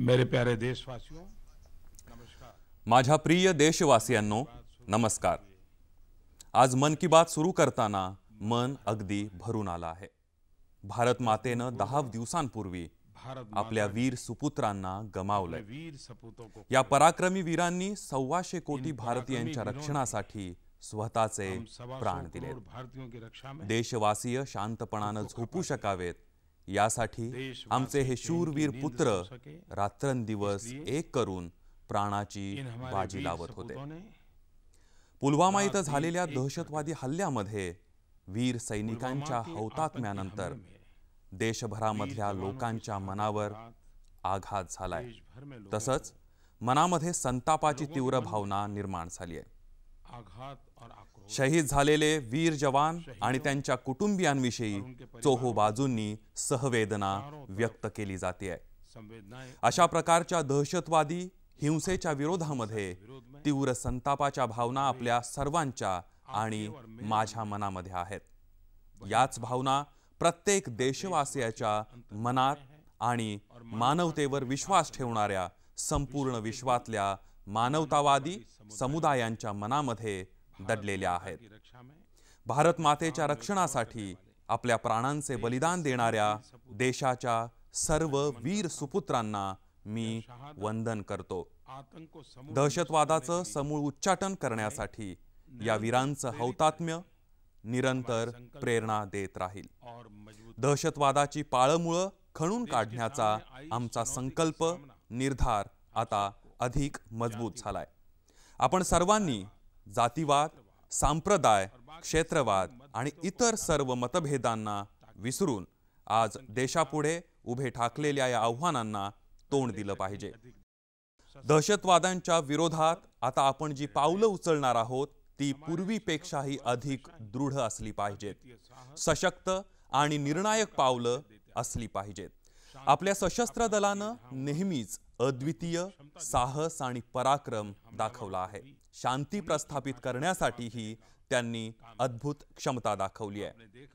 मेरे प्यारे देशवासियों, नमस्कार। माझ्या प्रिय देशवासियांनो नमस्कार। आज मन की बात सुरू करताना मन अगदी भरून आलं आहे। भारत मातेनं 10 दिवसांपूर्वी आपल्या वीर सुपुत्रांना गमावलंय। या पराक्रमी वीरांनी 125 कोटी भारतीयांच्या रक्षणासाठी स्वतःचे प्राण दिले। देशवासीय शांतपणानं झोपू शकावेत यासाठी आमचे हे शूरवीर पुत्र रात्रंदिवस एक करून प्राणाची बाजी लावत होते। पुलवामा इथं झालेल्या दहशतवादी हल्ल्यामध्ये वीर सैनिकांच्या हौतात्म्यानंतर देशभरामधल्या लोकांच्या मनावर आघात झालाय। तसंच मनामध्ये संतापाची तीव्र भावना निर्माण झाली आहे। शहीद झालेले वीर जवान आणि त्यांच्या कुटुंबियांविषयी चोहो बाजूंनी सहवेदना व्यक्त केली जाते आहे। अशा प्रकारच्या दहशतवादी हिंसेच्या विरोधामध्ये तीव्र संतापाच्या भावना आपल्या सर्वांच्या आणि माझ्या मनामध्ये आहेत। याच भावना प्रत्येक देशवासियाच्या मनात आणि मानवतेवर विश्वास ठेवणाऱ्या संपूर्ण विश्वातल्या मानवतावादी समुदायांच्या मनामध्ये दडलेल्या आहेत। भारत मातेच्या रक्षणासाठी आपल्या प्राणांचे बलिदान देणाऱ्या देशाच्या सर्व वीर सुपुत्रांना मी वंदन करतो। दहशतवादाचं समूळ उच्चाटन करण्यासाठी या वीरांचं हौतात्म्य निरंतर प्रेरणा देत राहील। दहशतवादाची पाळमुळं खणून काढण्याचा आमचा संकल्प निर्धार आता अधिक मजबूत झालाय। आपण सर्वांनी जातीवाद, संप्रदाय, क्षेत्रवाद आणि इतर सर्व मतभेदांना विसरून आज देशापुढे उभे ठाकलेल्या या आव्हानांना तोंड दिलं पाहिजे। दहशतवादांच्या विरोधात आता आपण जी पावलं उचलणार आहोत ती पूर्वीपेक्षाही अधिक दृढ असली पाहिजेत। सशक्त आणि निर्णायक पावलं असली पाहिजेत। आपल्या सशस्त्र दलानं नेहमीच अद्वितीय साहस आणि पराक्रम दाखवला आहे। शांती प्रस्थापित करण्यासाठीही त्यांनी अद्भुत क्षमता दाखवली आहे।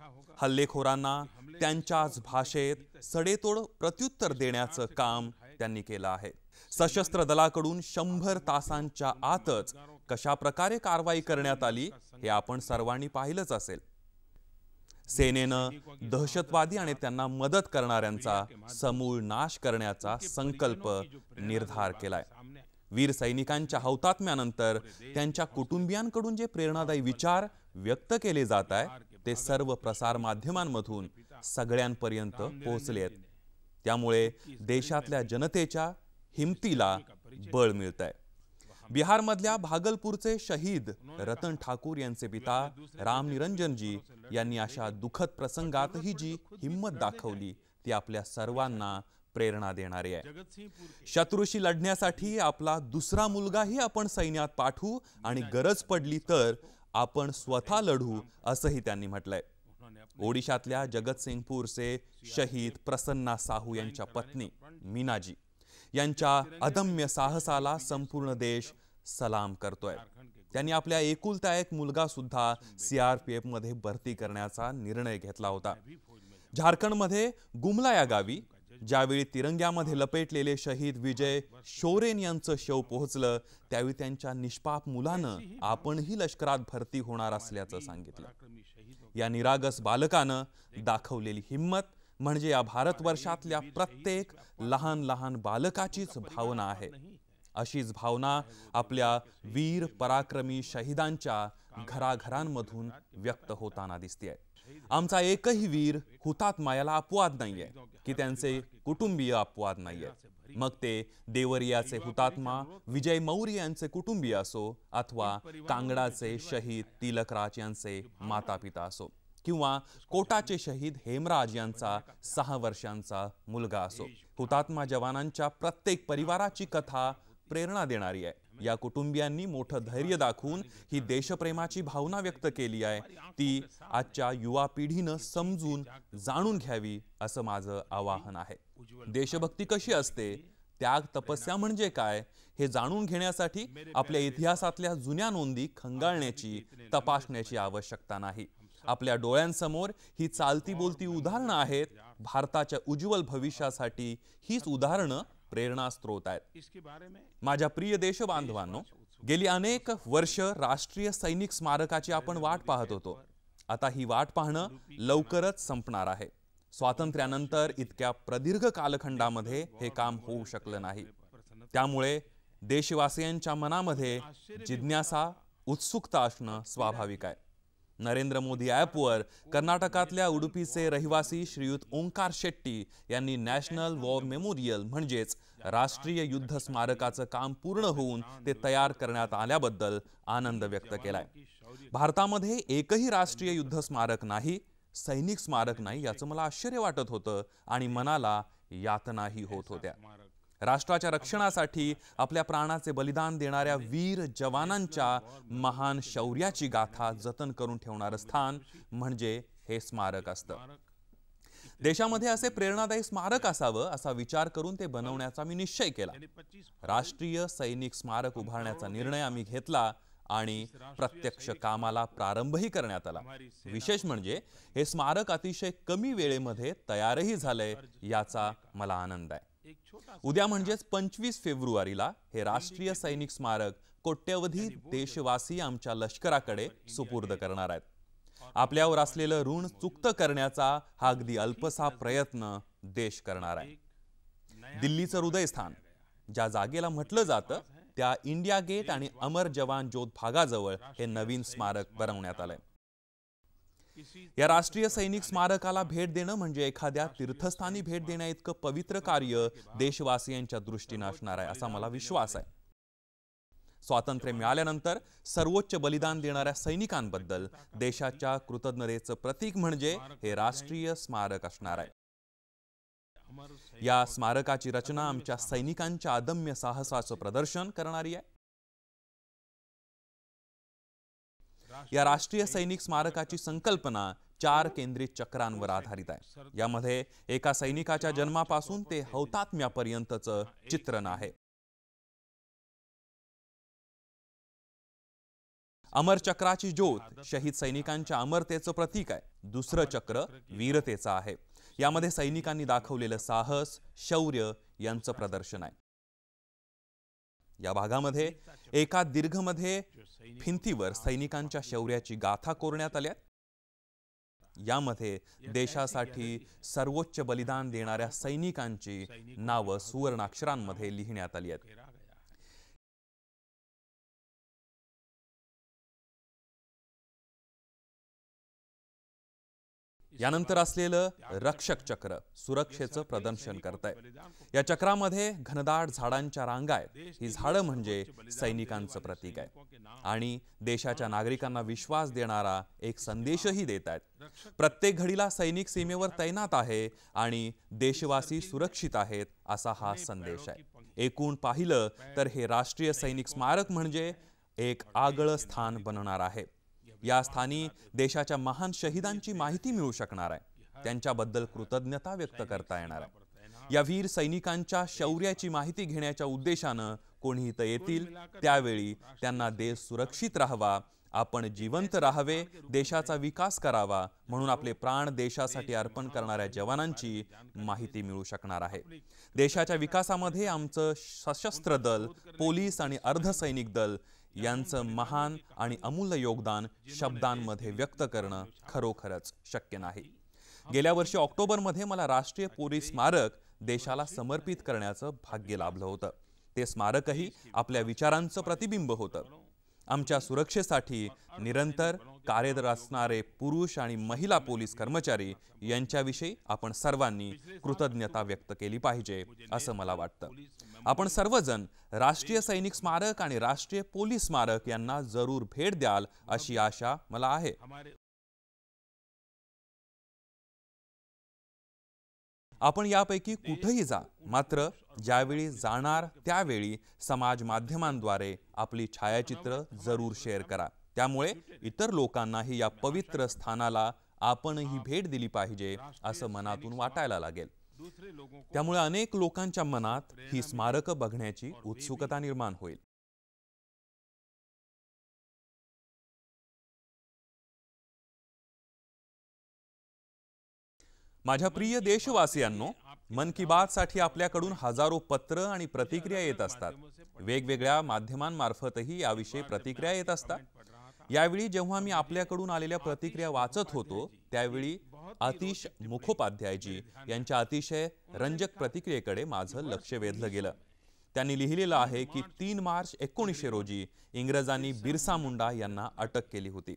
हल्लेखोरांना त्यांच्याच भाषेत सडेतोड प्रत्युत्तर देण्याचं काम त्यांनी केलं आहे। सशस्त्र दलाकडून 100 तासांच्या आतच कशा प्रकारे कारवाई करण्यात आली हे आपण सर्वांनी पाहिलंच असेल। सेनेनं दहशतवादी आणि त्यांना मदत करणाऱ्यांचा समूळ नाश करण्याचा संकल्प निर्धार केलाय। वीर सैनिकांच्या हौतात्म्यानंतर त्यांच्या कुटुंबियांकडून जे प्रेरणादायी विचार व्यक्त केले जात आहेत ते सर्व प्रसार माध्यमांमधून सगळ्यांपर्यंत पोहोचले आहेत। त्यामुळे देशातल्या जनतेच्या हिमतीला बळ मिळतंय। बिहारमधल्या भागलपूरचे शहीद रतन ठाकूर यांचे पिता राम निरंजन जी यांनी अशा दुःखद प्रसंगातही जी हिम्मत दाखवली ती आपल्या सर्वांना प्रेरणा देणारी आहे। शत्रूशी लढण्यासाठी आपला दुसरा मुलगाही आपण सैन्यात पाठवू आणि गरज पडली तर आपण स्वतः लढू असंही त्यांनी म्हटलंय। ओडिशातल्या जगतसिंगपूरचे शहीद प्रसन्ना साहू यांच्या पत्नी मीनाजी यांच्या अदम्य साहसाला संपूर्ण देश सलाम करतोय। त्यांनी आपल्या एकुलता एक मुलगा सुद्धा CRPF मध्ये भरती करण्याचा निर्णय घेतला होता। झारखंडमध्ये गुमला या गावी ज्यावेळी तिरंग्यामध्ये लपेटलेले शहीद विजय शोरेन यांचं शव पोहोचलं त्यावेळी त्यांच्या निष्पाप मुलानं आपणही लष्करात भरती होणार असल्याचं सांगितलं। या निरागस बालकानं दाखवलेली हिम्मत म्हणजे या भारतवर्षातल्या प्रत्येक लहान लहान बालकाचीच भावना आहे। अशीच भावना आपल्या वीर पराक्रमी शहीदांच्या घराघरांमधून व्यक्त होताना दिसतेय। आमचा एकही वीर हुतात्मायाला अपवाद नाहीये की त्यांचे कुटुंबीय अपवाद नाहीये। मग ते देवरियाचे हुतात्मा विजय मौर्य यांचे कुटुंबीय असो अथवा कांगडाचे शहीद तिलकराज यांचे माता पिता असो किंवा कोटाचे शहीद हेमराज यांचा 6 वर्षांचा मुलगा असो। हुतात्मा जवानांच्या प्रत्येक परिवाराची कथा प्रेरणा देणारी आहे। या कुटुंबियांनी मोठं धैर्य दाखवून ही देशप्रेमाची भावना व्यक्त केली आहे ती आजच्या युवा पिढीनं समजून जाणून घ्यावी असं माझं आवाहन आहे। देशभक्ती कशी असते, त्याग तपस्या म्हणजे काय हे जाणून घेण्यासाठी आपल्या इतिहासातल्या जुन्या नोंदी खंगाळण्याची तपासण्याची आवश्यकता नाही। आपल्या डोळ्यांसमोर ही चालती बोलती उदाहरणं आहेत। भारताच्या उज्ज्वल भविष्यासाठी हीच उदाहरणं प्रेरणास्त्रोत आहेत. इसके बारे में माझ्या प्रिय देशबांधवांनो, गेली अनेक वर्ष राष्ट्रीय सैनिक स्मारकाची आपण वाट पाहत होतो. आता ही वाट पाहणं लवकरच संपणार आहे. स्वातंत्र्यानंतर इतक्या प्रदीर्घ कालखंडामध्ये हे काम होऊ शकलं नाही. त्यामुळे देशवासियांच्या मनामध्ये जिज्ञासा, उत्सुकता असणं स्वाभाविक आहे. नरेंद्र मोदी ॲपवर कर्नाटकातल्या उडुपीचे रहिवासी श्रीयुत ओंकार शेट्टी यांनी नॅशनल वॉर मेमोरियल म्हणजेच राष्ट्रीय युद्ध स्मारकाचं काम पूर्ण होऊन ते तयार करण्यात आल्याबद्दल आनंद व्यक्त केलाय. भारतामध्ये एकही राष्ट्रीय युद्ध स्मारक नाही, सैनिक स्मारक नाही याचं मला आश्चर्य वाटत होतं आणि मनाला यातनाही होत होत्या. राष्ट्राच्या रक्षणासाठी आपल्या प्राणाचे बलिदान देणाऱ्या वीर जवानांच्या महान शौर्याची गाथा जतन करून ठेवणारं स्थान म्हणजे हे स्मारक असतं. देशामध्ये असे प्रेरणादायी स्मारक असावं असा विचार करून ते बनवण्याचा मी निश्चय केला. राष्ट्रीय सैनिक स्मारक उभारण्याचा निर्णय आम्ही घेतला आणि प्रत्यक्ष कामाला प्रारंभही करण्यात आला. विशेष म्हणजे हे स्मारक अतिशय कमी वेळेमध्ये तयारही झालंय याचा मला आनंद आहे. उद्या म्हणजेच 25 फेब्रुवारीला हे राष्ट्रीय सैनिक स्मारक कोट्यवधी देशवासी आमच्या लष्कराकडे सुपूर्द करणार आहेत. आपल्यावर असलेलं ऋण चुकतं करण्याचा हा अगदी अल्पसा प्रयत्न देश करणार आहे. दिल्लीचं हृदयस्थान ज्या जागेला म्हटलं जातं त्या इंडिया गेट आणि अमर जवान ज्योत भागाजवळ हे नवीन स्मारक बनवण्यात आलंय. या राष्ट्रीय सैनिक स्मारकाला भेट देणं म्हणजे एखाद्या तीर्थस्थानी भेट देण्या इतकं पवित्र कार्य देशवासियांच्या दृष्टीने असणार आहे असा मला विश्वास आहे. स्वातंत्र्य मिळाल्यानंतर सर्वोच्च बलिदान देणाऱ्या सैनिकांबद्दल देशाच्या कृतज्ञतेचं प्रतीक म्हणजे हे राष्ट्रीय स्मारक असणार आहे. या स्मारकाची रचना आमच्या सैनिकांच्या अदम्य साहसाचं प्रदर्शन करणारी आहे. या राष्ट्रीय सैनिक स्मारकाची संकल्पना 4 केंद्रित चक्रांवर आधारित आहे. यामध्ये एका सैनिकाच्या जन्मापासून ते हौतात्म्यापर्यंतचं चित्रण आहे. अमर चक्राची ज्योत शहीद सैनिकांच्या अमरतेचं प्रतीक आहे. दुसरं चक्र वीरतेचं आहे. यामध्ये सैनिकांनी दाखवलेलं साहस, शौर्य यांचं प्रदर्शन आहे. या भागामध्ये एका दीर्घमध्ये भिंतीवर सैनिकांच्या शौर्याची गाथा कोरण्यात आल्या. यामध्ये देशासाठी सर्वोच्च बलिदान देणाऱ्या सैनिकांची नावं सुवर्णाक्षरांमध्ये लिहिण्यात आली आहेत. यानंतर असलेलं रक्षक चक्र सुरक्षेचं प्रदर्शन करतंय. या चक्रामध्ये घनदाट झाडांच्या रांगा आहेत. ही झाडं म्हणजे सैनिकांचं प्रतीक आहे आणि देशाच्या नागरिकांना विश्वास देणारा एक संदेशही देत आहेत. प्रत्येक घडीला सैनिक सीमेवर तैनात आहे आणि देशवासी सुरक्षित आहेत असा हा संदेश आहे. एकूण पाहिलं तर हे राष्ट्रीय सैनिक स्मारक म्हणजे एक आगळं स्थान बनणार आहे. या स्थानी देशाच्या महान शहीदांची माहिती मिळू शकणार आहे. त्यांच्याबद्दल कृतज्ञता व्यक्त करता येणार आहे. या वीर सैनिकांच्या शौर्याची माहिती घेण्याच्या उद्देशानं कोणी इथं येतील त्यावेळी त्यांना देश सुरक्षित राहावा, आपण जिवंत राहावे, देशाचा विकास करावा म्हणून आपले प्राण देशासाठी अर्पण करणाऱ्या जवानांची माहिती मिळू शकणार आहे. देशाच्या विकासामध्ये आमचं सशस्त्र दल, पोलीस आणि अर्धसैनिक दल यांचं महान आणि अमूल्य योगदान शब्दांमध्ये व्यक्त करणं खरोखरच शक्य नाही. गेल्या वर्षी ऑक्टोबरमध्ये मला राष्ट्रीय पोलीस स्मारक देशाला समर्पित करण्याचं भाग्य लाभलं होतं. ते स्मारकही आपल्या विचारांचं प्रतिबिंब होतं. आमच्या सुरक्षेसाठी निरंतर कार्यरत असणारे पुरुष आणि महिला पोलीस कर्मचारी यांच्याविषयी आपण सर्वांनी कृतज्ञता व्यक्त केली पाहिजे असं मला वाटतं. आपण सर्वजण राष्ट्रीय सैनिक स्मारक आणि राष्ट्रीय पोलीस स्मारक यांना जरूर भेट द्याल अशी आशा मला आहे. आपण यापैकी कुठेही जा, मात्र ज्यावेळी जाणार त्यावेळी समाज माध्यमांद्वारे आपली छायाचित्र जरूर शेअर करा. त्यामुळे इतर लोकांनाही या पवित्र स्थानाला आपणही भेट दिली पाहिजे असं मनातून वाटायला लागेल. त्यामुळे अनेक लोकांच्या मनात ही स्मारकं बघण्याची उत्सुकता निर्माण होईल. माझ्या प्रिय देशवासियांनो, मन की बात साठी आपल्याकडून हजारो पत्र आणि प्रतिक्रिया येत असतात. वेगवेगळ्या माध्यमांमार्फतही याविषयी प्रतिक्रिया येत असतात. यावेळी जेव्हा मी आपल्याकडून आलेल्या प्रतिक्रिया वाचत होतो त्यावेळी आतिश मुखोपाध्यायजी यांच्या अतिशय रंजक प्रतिक्रियेकडे माझं लक्ष वेधलं गेलं. त्यांनी लिहिलेलं आहे की 3 मार्च 1900 रोजी इंग्रजांनी बिरसा मुंडा यांना अटक केली होती.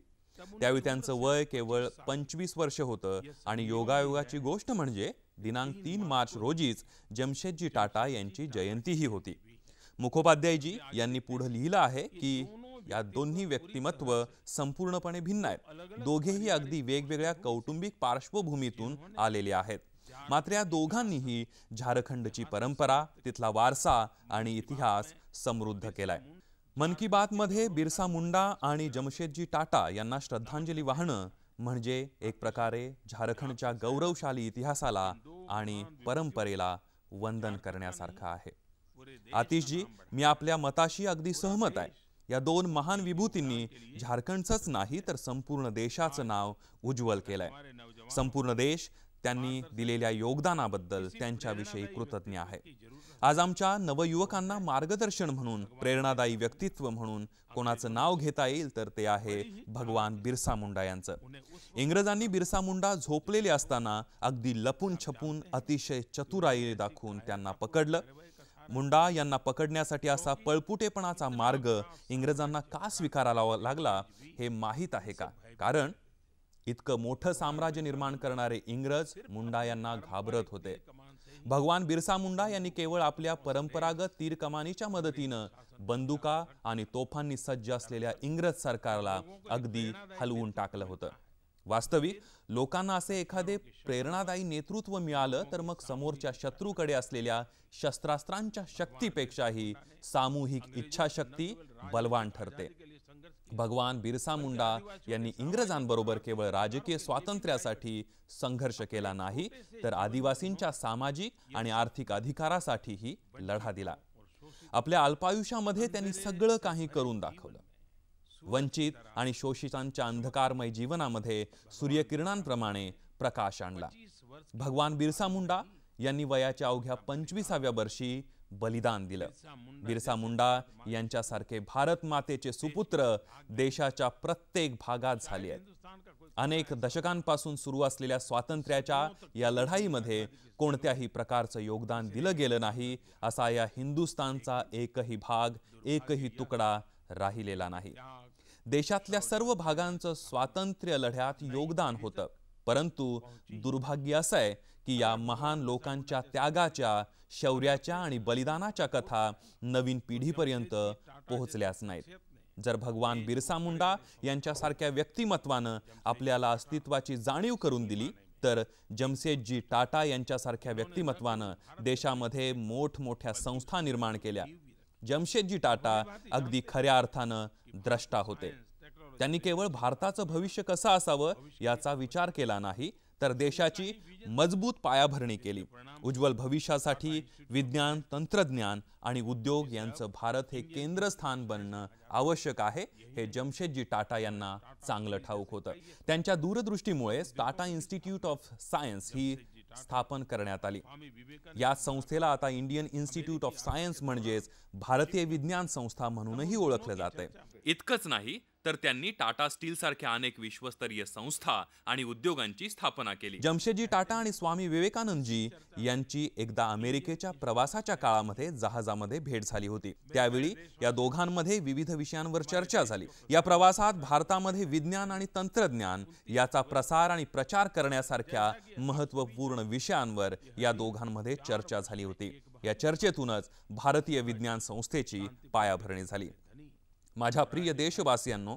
त्यावेळी त्यांचं वय केवळ 25 वर्ष होतं आणि योगायोगाची गोष्ट म्हणजे दिनांक 3 मार्च रोजीच जमशेदजी टाटा यांची जयंतीही होती. मुखोपाध्यायजी यांनी पुढे लिहिलं आहे की या दोन्ही व्यक्तिमत्व संपूर्णपणे भिन्न आहेत. दोघेही अगदी वेगवेगळ्या कौटुंबिक पार्श्वभूमीतून आलेले आहेत. मात्र या दोघांनीही झारखंडची परंपरा, तिथला वारसा आणि इतिहास समृद्ध केलाय. मन की बात मध्ये बिरसा मुंडा आणि जमशेदजी टाटा यांना श्रद्धांजली वाहणं म्हणजे एक प्रकारे झारखंडच्या गौरवशाली इतिहासाला आणि परंपरेला वंदन करण्यासारखं आहे. आतिशजी, मी आपल्या मताशी अगदी सहमत आहे. या दोन महान विभूतींनी झारखंडचंच नाही तर संपूर्ण देशाचं नाव उज्ज्वल केलंय. संपूर्ण देश त्यांनी दिलेल्या योगदानाबद्दल त्यांच्याविषयी कृतज्ञ आहे. आज आमच्या नवयुवकांना मार्गदर्शन म्हणून, प्रेरणादायी व्यक्तित्व म्हणून कोणाचं नाव घेता येईल तर ते आहे भगवान बिरसा मुंडा यांचं. इंग्रजांनी बिरसा मुंडा झोपलेले असताना अगदी लपून छपून अतिशय चतुराई दाखवून त्यांना पकडलं. मुंडा यांना पकडण्यासाठी असा पळपुटेपणाचा मार्ग इंग्रजांना का स्वीकारावा लागला हे माहीत आहे का? कारण इतकं मोठं साम्राज्य निर्माण करणारे इंग्रज मुंडा यांना घाबरत होते. भगवान बिरसा मुंडा यांनी केवळ आपल्या परंपरागत तीरकमानीच्या मदतीनं बंदुका आणि तोफांनी सज्ज असलेल्या इंग्रज सरकारला अगदी हलवून टाकलं होतं. वास्तविक लोकांना असे एखादे प्रेरणादायी नेतृत्व मिळालं तर मग समोरच्या शत्रूकडे असलेल्या शस्त्रास्त्रांच्या शक्तीपेक्षाही सामूहिक इच्छाशक्ती बलवान ठरते. भगवान बिरसा मुंडा यांनी इंग्रजांबरोबर केवळ राजकीय स्वातंत्र्यासाठी संघर्ष केला नाही तर आदिवासींच्या सामाजिक आणि आर्थिक अधिकारासाठीही लढा दिला. आपल्या अल्पायुष्यामध्ये त्यांनी सगळं काही करून दाखवलं. वंचित आणि शोषितांच्या अंधकारमय जीवनामध्ये सूर्यकिरणांप्रमाणे प्रकाश आणला. भगवान बिरसा मुंडा यांनी वयाच्या अवघ्या 25व्या वर्षी बलिदान दिलं. बिरसा मुंडा यांच्यासारखे भारत मातेचे सुपुत्र देशाच्या प्रत्येक भागात झाले आहेत. अनेक दशकांपासून सुरू असलेल्या स्वातंत्र्याच्या या लढाईमध्ये कोणत्याही प्रकारचं योगदान दिलं गेलं नाही असा या हिंदुस्थानचा एकही भाग, एकही तुकडा राहिलेला नाही. देशातल्या सर्व भागांचं स्वातंत्र्य लढ्यात योगदान होतं. परंतु दुर्भाग्य असं आहे की या महान लोकांच्या त्यागाच्या, शौर्याच्या आणि बलिदानाच्या कथा नवीन पिढीपर्यंत पोहोचल्याच नाहीत. जर भगवान बिरसा मुंडा यांच्यासारख्या व्यक्तिमत्वानं आपल्याला अस्तित्वाची जाणीव करून दिली तर जमशेदजी टाटा यांच्यासारख्या व्यक्तिमत्वानं देशामध्ये मोठमोठ्या संस्था निर्माण केल्या. जमशेदजी टाटा अगदी खऱ्या अर्थानं द्रष्टा होते. त्यांनी केवळ भारताचं भविष्य कसं असावं याचा विचार केला नाही तर देशाची मजबूत पायाभरणी केली. उज्ज्वल भविष्यासाठी विज्ञान, तंत्रज्ञान आणि उद्योग यांचं भारत हे केंद्रस्थान बनणं आवश्यक आहे हे जमशेदजी टाटा यांना चांगलं ठाऊक होतं. त्यांच्या दूरदृष्टीमुळे टाटा इन्स्टिट्यूट ऑफ सायन्स ही स्थापन करण्यात आली. या संस्थेला आता इंडियन इन्स्टिट्यूट ऑफ सायन्स म्हणजेच भारतीय विज्ञान संस्था म्हणूनही ओळखलं जातंय. इतकंच नाही तर त्यांनी टाटा स्टील सारख्या अनेक विश्वस्तरीय संस्था आणि उद्योगांची स्थापना केली. जमशेदजी टाटा आणि स्वामी विवेकानंदजी यांची एकदा अमेरिकेच्या प्रवासाच्या काळामध्ये जहाजामध्ये भेट झाली होती. त्यावेळी या दोघांमध्ये विविध विषयांवर चर्चा झाली. या प्रवासात भारतामध्ये विज्ञान आणि तंत्रज्ञान याचा प्रसार आणि प्रचार करण्यासारख्या महत्त्वपूर्ण विषयांवर या दोघांमध्ये चर्चा झाली होती. या चर्चेतूनच भारतीय विज्ञान संस्थेची पायाभरणी झाली. माझ्या प्रिय देशवासियांनो,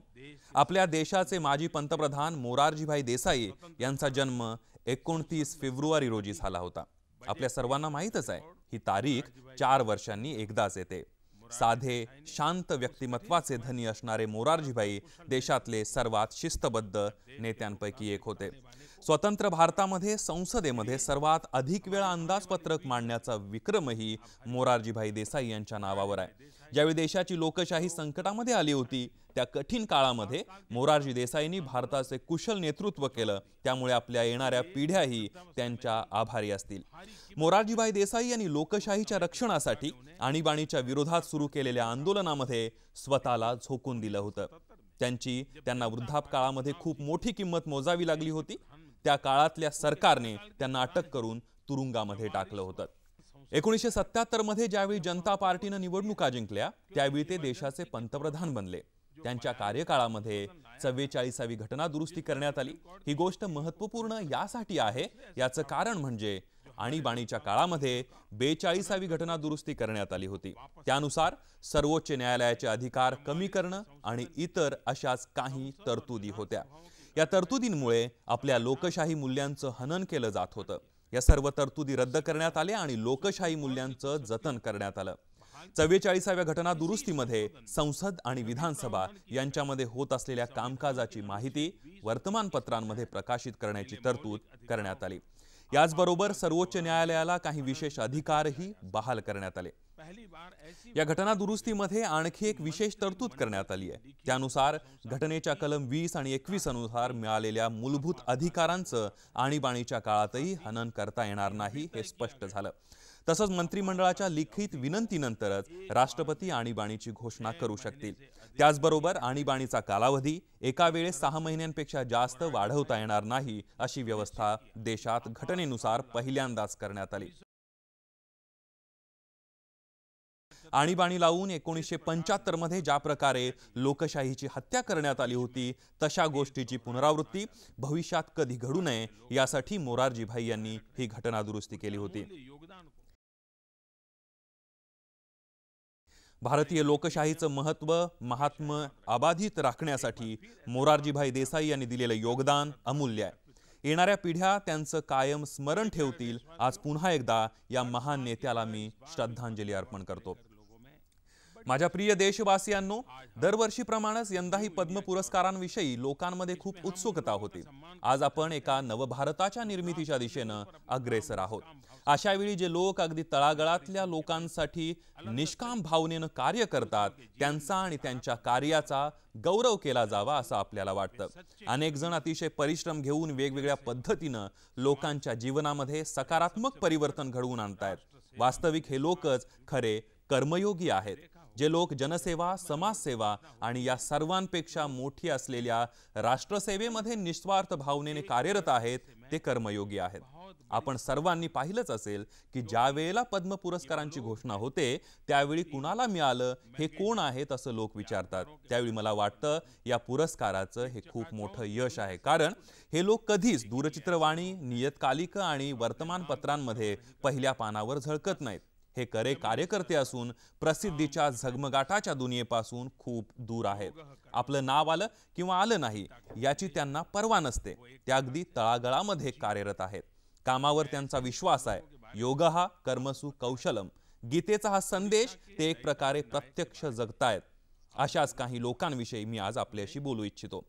आपल्या देशाचे माजी पंतप्रधान मोरारजीभाई देसाई यांचा जन्म 29 फेब्रुवारी रोजी झाला होता. आपल्या सर्वांना माहीतच आहे ही तारीख 4 वर्षांनी एकदाच येते. साधे शांत व्यक्तिमत्वाचे धनी असणारे मोरारजीभाई देशातले सर्वात शिस्तबद्ध नेत्यांपैकी एक होते. स्वतंत्र भारतामध्ये संसदेमध्ये सर्वात अधिक वेळा अंदाजपत्रक मांडण्याचा विक्रमही मोरारजीभाई देसाई यांच्या नावावर आहे. ज्यावेळी देशाची लोकशाही संकटामध्ये आली होती त्या कठीण काळामध्ये मोरारजी देसाईंनी भारताचे कुशल नेतृत्व केलं, त्यामुळे आपल्या येणाऱ्या पिढ्याही त्यांच्या आभारी असतील. मोरारजीभाई देसाई यांनी लोकशाहीच्या रक्षणासाठी आणीबाणीच्या विरोधात सुरू केलेल्या आंदोलनामध्ये स्वतःला झोकून दिलं होतं. त्यांना वृद्धापकाळामध्ये खूप मोठी किंमत मोजावी लागली होती. त्या काळातल्या सरकारने त्यांना अटक करून तुरुंगामध्ये टाकलं होतं. 1977 मध्ये ज्यावेळी जनता पार्टीनं निवडणुका जिंकल्या, त्यावेळी ते देशाचे पंतप्रधान बनले. त्यांच्या कार्यकाळामध्ये 44वी घटना दुरुस्ती करण्यात आली. ही गोष्ट महत्त्वपूर्ण यासाठी आहे, याचं कारण म्हणजे आणीबाणीच्या काळामध्ये 42वी घटना दुरुस्ती करण्यात आली होती. त्यानुसार सर्वोच्च न्यायालयाचे अधिकार कमी करणं आणि इतर अशाच काही तरतुदी होत्या. या तरतुदींमुळे आपल्या लोकशाही मूल्यांचं हनन केलं जात होतं. या सर्व तरतुदी रद्द करण्यात आल्या आणि लोकशाही मूल्यांचं जतन करण्यात आलं. 44व्या घटना दुरुस्तीमध्ये संसद आणि विधानसभा यांच्यामध्ये होत असलेल्या कामकाजाची माहिती वर्तमानपत्रांमध्ये प्रकाशित करण्याची तरतूद करण्यात आली. याचबरोबर सर्वोच्च न्यायालयाला काही विशेष अधिकारही बहाल करण्यात आले. या घटना दुरुस्तीमध्ये आणखी एक विशेष तरतूद करण्यात आली आहे. त्यानुसार घटनेच्या कलम 20 आणि 21 अनुसार मिळालेल्या मूलभूत अधिकारांचं आणीबाणीच्या काळातही हनन करता येणार नाही, हे स्पष्ट झालं. तसंच मंत्रिमंडळाच्या लिखित विनंतीनंतरच राष्ट्रपती आणीबाणीची घोषणा करू शकतील. त्याचबरोबर आणीबाणीचा कालावधी एका वेळेस 6 महिन्यांपेक्षा जास्त वाढवता येणार नाही, अशी व्यवस्था देशात घटनेनुसार पहिल्यांदाच करण्यात आली. आणीबाणी लावून 1975 मध्ये ज्या प्रकारे लोकशाहीची हत्या करण्यात आली होती, तशा गोष्टीची पुनरावृत्ती भविष्यात कधी घडू नये यासाठी मोरारजीभाई यांनी ही घटना दुरुस्ती केली होती. भारतीय लोकशाहीचं महत्त्व, महात्म्य अबाधित राखण्यासाठी मोरारजीभाई देसाई यांनी दिलेलं योगदान अमूल्य आहे. येणाऱ्या पिढ्या त्यांचं कायम स्मरण ठेवतील. आज पुन्हा एकदा या महान नेत्याला मी श्रद्धांजली अर्पण करतो. माझ्या प्रिय देशवासियांनो, दरवर्षीप्रमाणेच यंदाही पद्म पुरस्कारांविषयी लोकांमध्ये खूप उत्सुकता होती. आज आपण एका नवभारताच्या निर्मितीच्या दिशेनं अग्रेसर आहोत. अशा वेळी जे लोक अगदी तळागाळातल्या लोकांसाठी निष्काम भावनेनं कार्य करतात, त्यांचा आणि त्यांच्या कार्याचा गौरव केला जावा असं आपल्याला वाटतं. अनेक जण अतिशय परिश्रम घेऊन वेगवेगळ्या पद्धतीनं लोकांच्या जीवनामध्ये सकारात्मक परिवर्तन घडवून आणतायत. वास्तविक हे लोकच खरे कर्मयोगी आहेत. जे लोक जनसेवा, समाजसेवा आणि या सर्वांपेक्षा मोठी असलेल्या राष्ट्रसेवेमध्ये निस्वार्थ भावनेने कार्यरत आहेत, ते कर्मयोगी आहेत. आपण सर्वांनी पाहिलंच असेल की ज्या वेळेला पद्म पुरस्कारांची घोषणा होते, त्यावेळी कुणाला मिळालं, हे कोण आहेत असं लोक विचारतात. त्यावेळी मला वाटतं या पुरस्काराचं हे खूप मोठं यश आहे. कारण हे लोक कधीच दूरचित्रवाणी, नियतकालिक आणि वर्तमानपत्रांमध्ये पहिल्या पानावर झळकत नाहीत. हे खरे कार्यकर्ते असून प्रसिद्धीच्या झगमगाटाच्या दुनियेपासून खूप दूर आहेत. आपलं नाव आलं किंवा आलं नाही याची त्यांना पर्वा नसते. ते अगदी तळागाळामध्ये कार्यरत आहेत. कामावर त्यांचा विश्वास आहे. योगः कर्मसु कौशलम, गीतेचा हा संदेश ते एक प्रकारे प्रत्यक्ष जगतायत. अशाच काही लोकांविषयी मी आज आपल्याशी बोलू इच्छितो.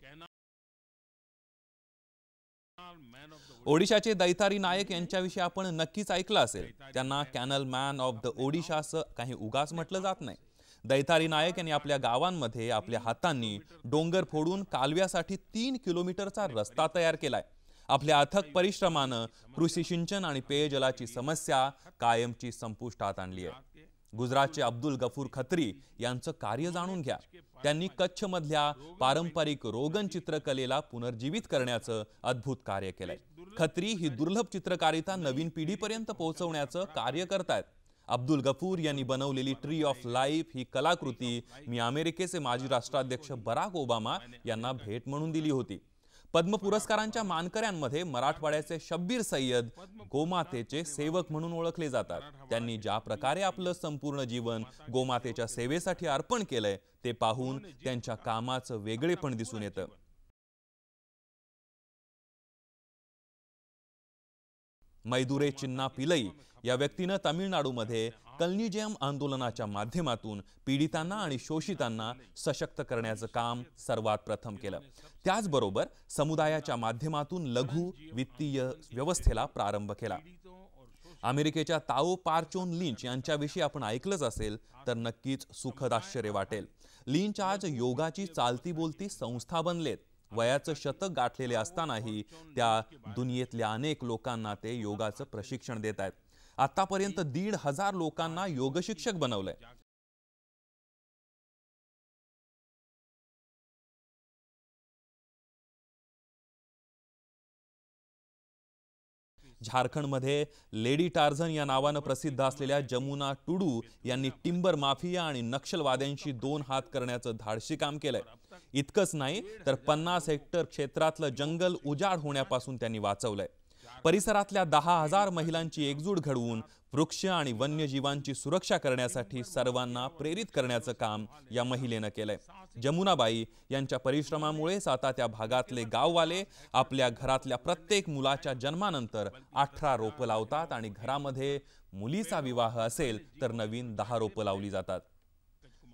ओडिशाचे दैतारी नायक यांच्याविषयी आपण नक्कीच ऐकलं असेल. त्यांना canal man of the Odisha असं काही उगाच म्हटलं जात नाही. दैतारी नायक यांनी आपल्या गावांमध्ये आपल्या हातांनी डोंगर फोडून कालव्यासाठी 3 किलोमीटरचा रस्ता तयार केलाय. आपल्या अथक परिश्रमानं कृषी सिंचन आणि पेयजलाची समस्या कायमची संपुष्टात आणली आहे. गुजरातचे अब्दुल गफूर खत्री यांचं कार्य जाणून घ्या. त्यांनी कच्छ मधल्या पारंपरिक रोगन चित्रकलेला पुनर्जीवित करण्याचं अद्भुत कार्य केलंय. खत्री ही दुर्लभ चित्रकारिता नवीन पिढीपर्यंत पोहोचवण्याचं कार्य करतायत. अब्दुल गफूर यांनी बनवलेली ट्री ऑफ लाईफ ही कलाकृती मी अमेरिकेचे माजी राष्ट्राध्यक्ष बराक ओबामा यांना भेट म्हणून दिली होती. पद्म पुरस्कारांच्या मानकऱ्यांमध्ये मराठवाड्याचे शब्बीर सय्यद गोमातेचे सेवक म्हणून ओळखले जातात. त्यांनी ज्या प्रकारे आपलं संपूर्ण जीवन गोमातेच्या सेवेसाठी अर्पण केलंय, ते पाहून त्यांच्या कामाचं वेगळेपण दिसून येतं. मैदुरे चिन्ना पिलई या व्यक्तीनं तामिळनाडूमध्ये कलनीजयम आंदोलनाच्या माध्यमातून पीडितांना आणि शोषितांना सशक्त करण्याचं काम सर्वात प्रथम केलं. त्याचबरोबर समुदायाच्या माध्यमातून लघु वित्तीय व्यवस्थेला प्रारंभ केला. अमेरिकेच्या ताओ पारचोन लिंच यांच्याविषयी आपण ऐकलंच असेल तर नक्कीच सुखद आश्चर्य वाटेल. लिंच आज योगाची चालती बोलती संस्था बनलेत. वयाचं शतक गाठलेले असतानाही त्या दुनियेतल्या अनेक लोकांना ते योगाचं प्रशिक्षण देत आहेत. आतापर्यंत 1,500 लोकांना योगशिक्षक बनवलंय. झारखंडमध्ये लेडी टार्झन या नावानं प्रसिद्ध असलेल्या जमुना टुडू यांनी टिंबर माफिया आणि नक्षलवाद्यांशी 2 हात करण्याचं धाडसी काम केलंय. इतकंच नाही तर 50 हेक्टर क्षेत्रातलं जंगल उजाड होण्यापासून त्यांनी वाचवलंय. परिसरातल्या 10,000 महिलांची एकजूट घडवून वृक्ष आणि वन्यजीवांची सुरक्षा करण्यासाठी सर्वांना प्रेरित करण्याचं काम या महिलेनं केलंय. जमुनाबाई यांच्या परिश्रमामुळेच आता त्या भागातले गाववाले आपल्या घरातल्या प्रत्येक मुलाच्या जन्मानंतर 18 रोपं लावतात आणि घरामध्ये मुलीचा विवाह असेल तर नवीन 10 रोपं लावली जातात.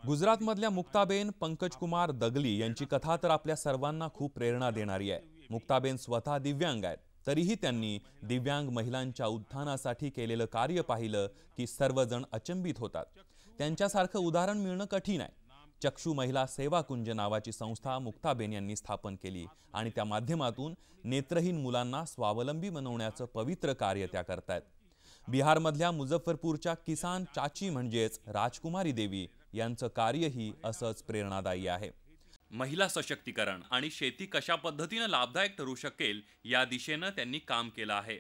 गुजरातमधल्या मुक्ताबेन पंकजकुमार दगली यांची कथा तर आपल्या सर्वांना खूप प्रेरणा देणारी आहे. मुक्ताबेन स्वतः दिव्यांग आहेत, तरीही त्यांनी दिव्यांग महिलांच्या उत्थानासाठी केलेलं कार्य पाहिलं की सर्वजण अचंबित होतात. त्यांच्यासारखं उदाहरण मिळणं कठीण आहे. चक्षु महिला सेवा कुंज नावाची संस्था मुक्ताबेन यांनी स्थापन केली आणि त्या माध्यमातून नेत्रहीन मुलांना स्वावलंबी बनवण्याचं पवित्र कार्य त्या करतायत. बिहारमधल्या मुझफ्फरपूरच्या किसान चाची म्हणजेच राजकुमारी देवी यांचं कार्यही असंच प्रेरणादायी आहे. महिला सशक्तीकरण आणि शेती कशा पद्धतीने लाभदायक ठरू शकेल या दिशेनं त्यांनी काम केलं आहे.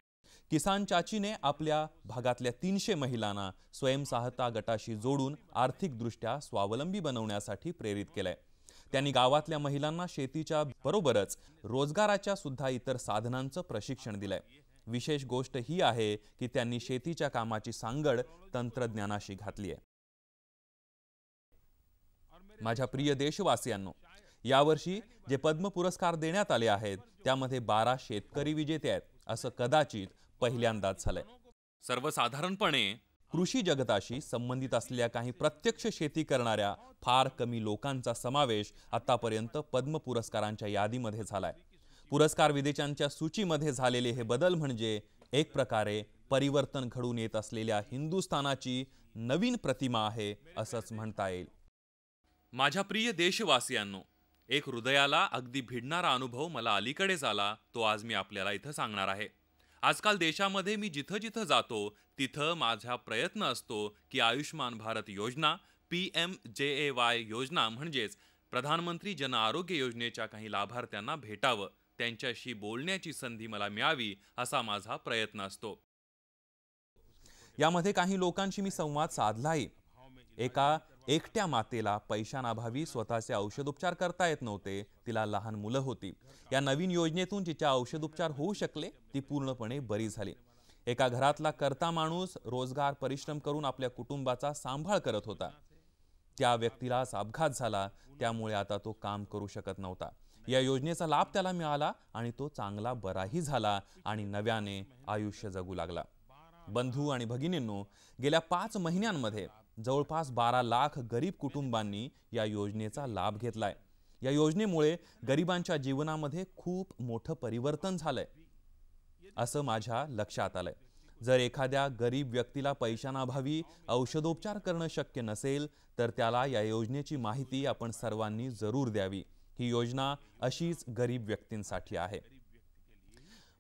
किसान चाचीने आपल्या भागातल्या 300 महिलांना स्वयंसहायता गटाशी जोडून आर्थिकदृष्ट्या स्वावलंबी बनवण्यासाठी प्रेरित केलंय. त्यांनी गावातल्या महिलांना शेतीच्या बरोबरच रोजगाराच्या सुद्धा इतर साधनांचं प्रशिक्षण दिलंय. विशेष गोष्ट ही आहे की त्यांनी शेतीच्या कामाची सांगड तंत्रज्ञानाशी घातली आहे. माझ्या प्रिय देशवासियांनो, यावर्षी जे पद्म पुरस्कार देण्यात आले आहेत त्यामध्ये 12 शेतकरी विजेते आहेत, असं कदाचित पहिल्यांदाच झालंय. सर्वसाधारणपणे कृषी जगताशी संबंधित असलेल्या काही प्रत्यक्ष शेती करणाऱ्या फार कमी लोकांचा समावेश आतापर्यंत पद्म पुरस्कारांच्या यादीमध्ये झालाय. पुरस्कार विजेत्यांच्या सूचीमध्ये झालेले हे बदल म्हणजे एक प्रकारे परिवर्तन घडून येत असलेल्या हिंदुस्थानाची नवीन प्रतिमा आहे असंच म्हणता येईल. माझ्या प्रिय देशवासियांनो, एक हृदयाला अगदी भिडणारा अनुभव मला अलीकडेच आला, तो आज मी आपल्याला इथं सांगणार आहे. आजकाल देशामध्ये मी जिथं जिथं जातो तिथं माझा प्रयत्न असतो की आयुष्मान भारत योजना, PMJAY योजना म्हणजेच प्रधानमंत्री जन आरोग्य योजनेच्या काही लाभार्थ्यांना भेटावं, त्यांच्याशी बोलण्याची संधी मला मिळावी असा माझा प्रयत्न असतो. यामध्ये काही लोकांशी मी संवाद साधलाही. एका एकट्या मातेला पैशांअभावी स्वतःचे औषधोपचार करता येत नव्हते. तिला लहान मुलं होती. या नवीन योजनेतून तिच्या औषधोपचार होऊ शकले. ती पूर्णपणे बरी झाली. एका घरातला कर्ता माणूस रोजगार परिश्रम करून आपल्या कुटुंबाचा सांभाळ करत होता. त्या व्यक्तीला अपघात झाला, त्यामुळे आता तो काम करू शकत नव्हता. या योजनेचा लाभ त्याला मिळाला आणि तो चांगला बराही झाला आणि नव्याने आयुष्य जगू लागला. बंधू आणि भगिनींनो, गेल्या 5 महिन्यांमध्ये जवळपास 12 लाख गरीब कुटुंबांनी या योजनेचा लाभ घेतलाय. या योजनेमुळे गरिबांच्या जीवनामध्ये खूप मोठं परिवर्तन झालंय असं माझ्या लक्षात आलंय. जर एखाद्या गरीब व्यक्तीला पैशांअभावी औषधोपचार करणं शक्य नसेल तर त्याला या योजनेची माहिती आपण सर्वांनी जरूर द्यावी. ही योजना अशीच गरीब व्यक्तींसाठी आहे.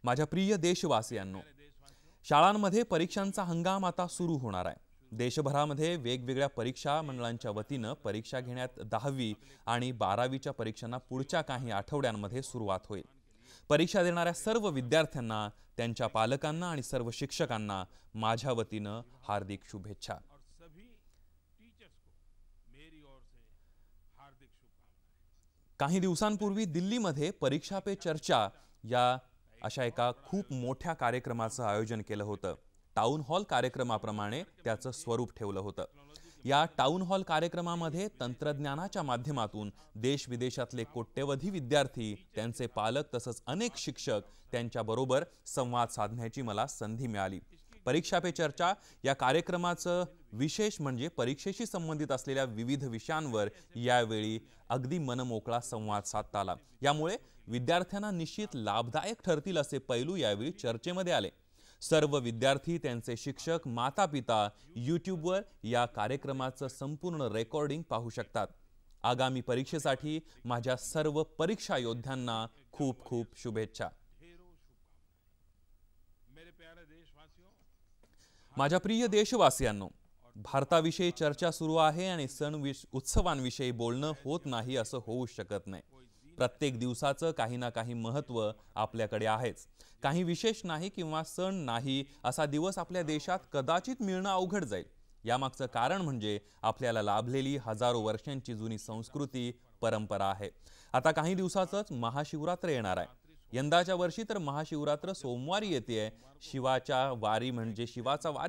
माझ्या प्रिय देशवासियांनो, शाळांमध्ये परीक्षांचा हंगाम आता सुरू होणार आहे. देशभरामध्ये वेगवेगळ्या परीक्षा मंडळांच्या वतीनं परीक्षा घेण्यात 10वी आणि 12वीच्या परीक्षांना पुढच्या काही आठवड्यांमध्ये सुरुवात होईल. परीक्षा देणाऱ्या सर्व विद्यार्थ्यांना, त्यांच्या पालकांना आणि सर्व शिक्षकांना माझ्या वतीनं हार्दिक शुभेच्छा. काही दिवसांपूर्वी दिल्लीमध्ये परीक्षा पे चर्चा या अशा एका खूप मोठ्या कार्यक्रमाचं आयोजन केलं होतं. टाउन हॉल कार्यक्रमाप्रमाणे त्याचं स्वरूप ठेवलं होतं. या टाउन हॉल कार्यक्रमामध्ये तंत्रज्ञानाच्या माध्यमातून देश विदेशातले कोट्यवधी विद्यार्थी, त्यांचे पालक तसंच अनेक शिक्षक त्यांच्याबरोबर संवाद साधण्याची मला संधी मिळाली. परीक्षा पे चर्चा या कार्यक्रमाचं विशेष म्हणजे परीक्षेशी संबंधित असलेल्या विविध विषयांवर यावेळी अगदी मनमोकळा संवाद साधता आला. यामुळे विद्यार्थ्यांना निश्चित लाभदायक ठरतील असे पैलू यावेळी चर्चेमध्ये आले. सर्व विद्यार्थी, त्यांचे शिक्षक, माता पिता YouTubeवर या कार्यक्रमाचं संपूर्ण रेकॉर्डिंग पाहू शकतात. आगामी परीक्षेसाठी माझ्या सर्व परीक्षा योद्ध्यांना खूप खूप शुभेच्छा। माझ्या प्रिय देशवासियांनो, भारताविषयी चर्चा सुरू आहे आणि उत्सवांविषयी बोलणं होत नाही असं होऊ शकत नाही। प्रत्येक दिवसाचं काही ना काही महत्त्व आपल्याकडे आहेच। काही विशेष नाही किंवा सण नाही असा दिवस आपल्या देशात कदाचित मिळणं अवघड जाईल। यामागचं कारण म्हणजे आपल्याला लाभलेली हजारो वर्षांची जुनी संस्कृती परंपरा आहे। आता काही दिवसातच महाशिवरात्र येणार आहे। यंदाच्या वर्षी तर महाशिवरात्र सोमवारी येते। शिवाचा वारी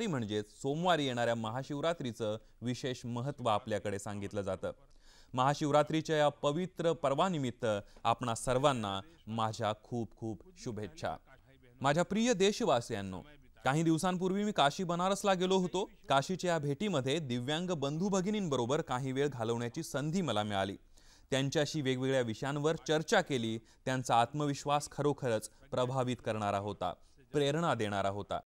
म्हणजे सोमवारी येणाऱ्या महाशिवरात्रीचं विशेष महत्त्व आपल्याकडे सांगितलं जातं। महाशिवरात्रीच्या या पवित्र पर्वानिमित्त आपणा सर्वांना माझ्या खूप खूप शुभेच्छा। माझ्या प्रिय देशवासियांनो, काही दिवसांपूर्वी मी काशी बनारसला गेलो होतो। काशीच्या या भेटीमध्ये दिव्यांग बंधू भगिनींबरोबर काही वेळ घालवण्याची संधी मला मिळाली। त्यांच्याशी वेगवेगळ्या विषयांवर चर्चा केली। त्यांचा आत्मविश्वास खरोखरच प्रभावित करणारा होता, प्रेरणा देणारा होता।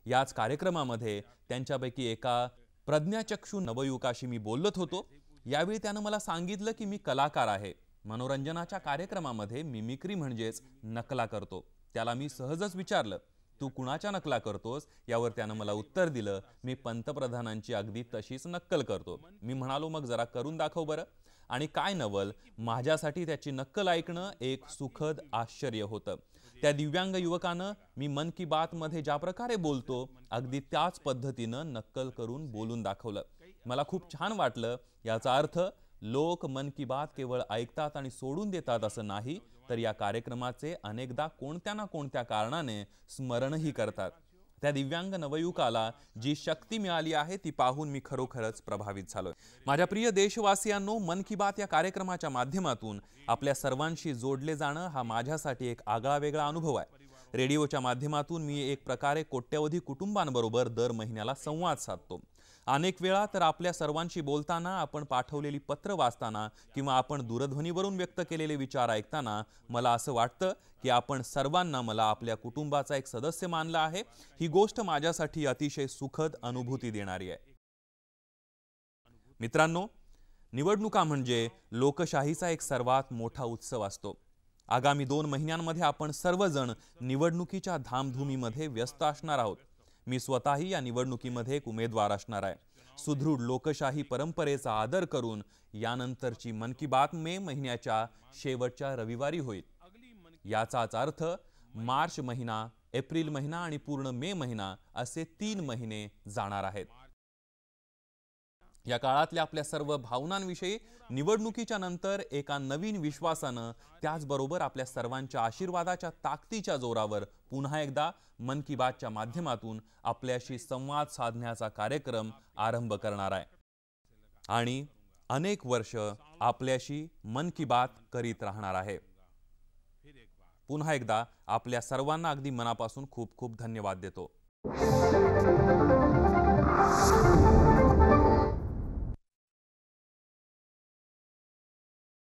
याच कार्यक्रमामध्ये त्यांच्यापैकी एका प्रज्ञाचक्षू नवयुवकाशी मी बोलत होतो। यावेळी त्यानं मला सांगितलं की मी कलाकार आहे, मनोरंजनाच्या कार्यक्रमामध्ये मिमिक्री म्हणजेच नकला करतो। त्याला मी सहजच विचारलं, तू कुणाच्या नकला करतोस? यावर त्यानं मला उत्तर दिलं, मी पंतप्रधानांची अगदी तशीच नक्कल करतो। मी म्हणालो, मग जरा करून दाखव बरं। आणि काय नवल, माझ्यासाठी त्याची नक्कल ऐकणं एक सुखद आश्चर्य होतं। त्या दिव्यांग युवकानं मी मन की बात मध्ये ज्या प्रकारे बोलतो अगदी त्याच पद्धतीनं नक्कल करून बोलून दाखवलं। मला खूप छान वाटलं। याचा अर्थ लोक मन की बात केवळ ऐकतात आणि सोडून देतात असं नाही, तर या कार्यक्रमाचे अनेकदा कोणत्या ना कोणत्या कारणाने स्मरणही करतात। त्या दिव्यांग नवयुवकाला जी शक्ती मिळाली आहे ती पाहून मी खरोखरच प्रभावित झालोय। माझ्या प्रिय देशवासियांनो, मन की बात या कार्यक्रमाच्या माध्यमातून आपल्या सर्वांशी जोडले जाणं हा माझ्यासाठी एक आगळावेगळा अनुभव आहे। रेडिओच्या माध्यमातून मी एक प्रकारे कोट्यवधी कुटुंबांबरोबर दर महिन्याला संवाद साधतो। अनेक वेळा तर आपल्या सर्वांशी बोलताना, आपण पाठवलेली पत्र वाचताना किंवा आपण दूरध्वनीवरून व्यक्त केलेले विचार ऐकताना मला असं वाटतं की आपण सर्वांना मला आपल्या कुटुंबाचा एक सदस्य मानलं आहे। ही गोष्ट माझ्यासाठी अतिशय सुखद अनुभूती देणारी आहे। मित्रांनो, निवडणुका म्हणजे लोकशाहीचा एक सर्वात मोठा उत्सव असतो। आगामी 2 महिन्यांमध्ये आपण सर्वजण निवडणुकीच्या धामधुमीमध्ये व्यस्त असणार आहोत। मी स्वतःही या निवडणुकीमध्ये एक उमेदवार असणार आहे। सुदृढ लोकशाही परंपरेचा आदर करून यानंतरची मन की बात मे महिन्याच्या शेवटच्या रविवारी होईल। याचाच अर्थ मार्च महिना, एप्रिल महिना आणि पूर्ण मे महिना असे 3 महिने जाणार आहेत। या काळातल्या आपल्या सर्व भावनांविषयी निवडणुकीच्या नंतर एका नवीन विश्वासानं, त्याचबरोबर आपल्या सर्वांच्या आशीर्वादाच्या ताकदीच्या जोरावर पुन्हा एकदा मन की बातच्या माध्यमातून आपल्याशी संवाद साधण्याचा कार्यक्रम आरंभ करणार आहे आणि अनेक वर्ष आपल्याशी मन की बात करीत राहणार आहे। पुन्हा एकदा आपल्या सर्वांना अगदी मनापासून खूप खूप धन्यवाद देतो।